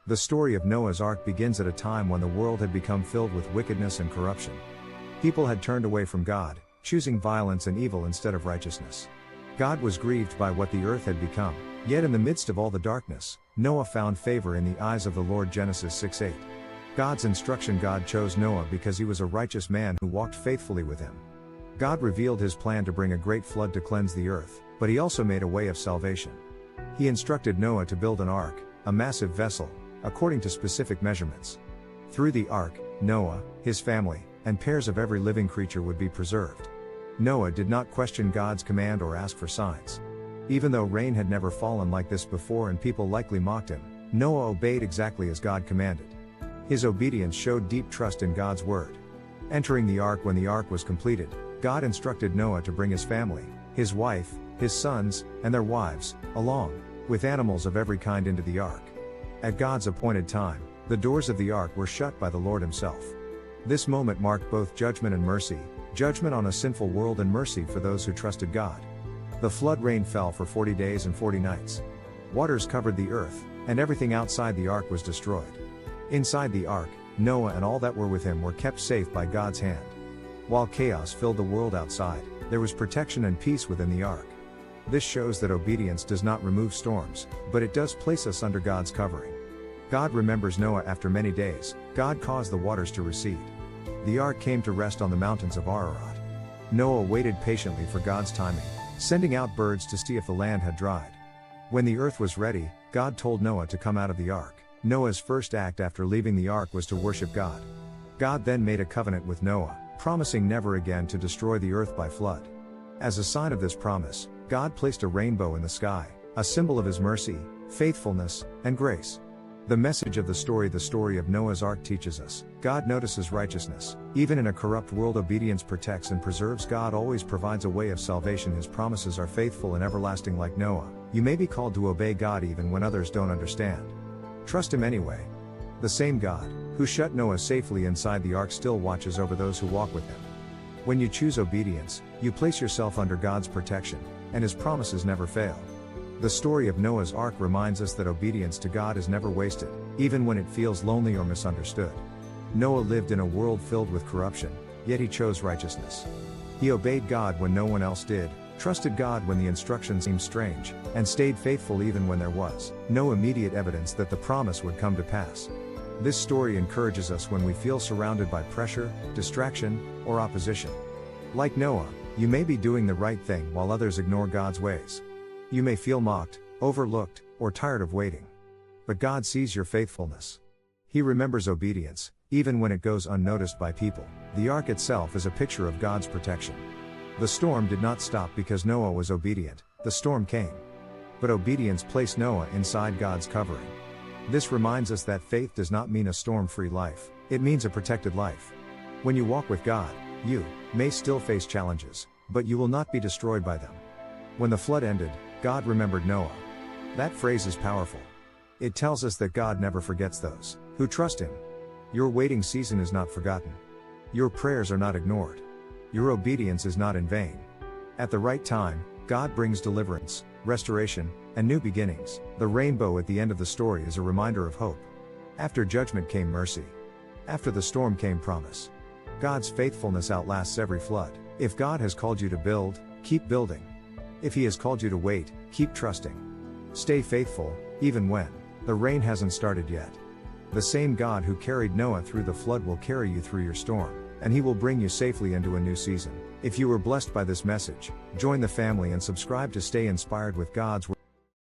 The story of Noah's Ark begins at a time when the world had become filled with wickedness and corruption. People had turned away from God, choosing violence and evil instead of righteousness. God was grieved by what the earth had become, yet in the midst of all the darkness, Noah found favor in the eyes of the Lord. Genesis 6:8. God's instruction. God chose Noah because he was a righteous man who walked faithfully with him. God revealed his plan to bring a great flood to cleanse the earth, but he also made a way of salvation. He instructed Noah to build an ark, a massive vessel, according to specific measurements. Through the ark, Noah, his family, and pairs of every living creature would be preserved. Noah did not question God's command or ask for signs. Even though rain had never fallen like this before and people likely mocked him, Noah obeyed exactly as God commanded. His obedience showed deep trust in God's word. Entering the ark. When the ark was completed, God instructed Noah to bring his family, his wife, his sons, and their wives, along with animals of every kind into the ark. At God's appointed time, the doors of the ark were shut by the Lord himself. This moment marked both judgment and mercy, judgment on a sinful world and mercy for those who trusted God. The flood rain fell for 40 days and 40 nights. Waters covered the earth, and everything outside the ark was destroyed. Inside the ark, Noah and all that were with him were kept safe by God's hand. While chaos filled the world outside, there was protection and peace within the ark. This shows that obedience does not remove storms, but it does place us under God's covering. God remembers Noah. After many days, God caused the waters to recede. The ark came to rest on the mountains of Ararat. Noah waited patiently for God's timing, sending out birds to see if the land had dried. When the earth was ready, God told Noah to come out of the ark. Noah's first act after leaving the ark was to worship God. God then made a covenant with Noah, promising never again to destroy the earth by flood. As a sign of this promise, God placed a rainbow in the sky, a symbol of his mercy, faithfulness, and grace. The message of the story of Noah's Ark teaches us, God notices righteousness. Even in a corrupt world, obedience protects and preserves. God always provides a way of salvation. His promises are faithful and everlasting. Like Noah, you may be called to obey God even when others don't understand. Trust him anyway. The same God, who shut Noah safely inside the ark, still watches over those who walk with him. When you choose obedience, you place yourself under God's protection, and his promises never fail. The story of Noah's Ark reminds us that obedience to God is never wasted, even when it feels lonely or misunderstood. Noah lived in a world filled with corruption, yet he chose righteousness. He obeyed God when no one else did, trusted God when the instructions seemed strange, and stayed faithful even when there was no immediate evidence that the promise would come to pass. This story encourages us when we feel surrounded by pressure, distraction, or opposition. Like Noah, you may be doing the right thing while others ignore God's ways. You may feel mocked, overlooked, or tired of waiting. But God sees your faithfulness. He remembers obedience, even when it goes unnoticed by people. The ark itself is a picture of God's protection. The storm did not stop because Noah was obedient. The storm came. But obedience placed Noah inside God's covering. This reminds us that faith does not mean a storm-free life, it means a protected life. When you walk with God, you may still face challenges, but you will not be destroyed by them. When the flood ended, God remembered Noah. That phrase is powerful. It tells us that God never forgets those who trust him. Your waiting season is not forgotten. Your prayers are not ignored. Your obedience is not in vain. At the right time, God brings deliverance, restoration, and new beginnings. The rainbow at the end of the story is a reminder of hope. After judgment came mercy. After the storm came promise. God's faithfulness outlasts every flood. If God has called you to build, keep building. If he has called you to wait, keep trusting. Stay faithful, even when the rain hasn't started yet. The same God who carried Noah through the flood will carry you through your storm, and he will bring you safely into a new season. If you were blessed by this message, join the family and subscribe to stay inspired with God's Word.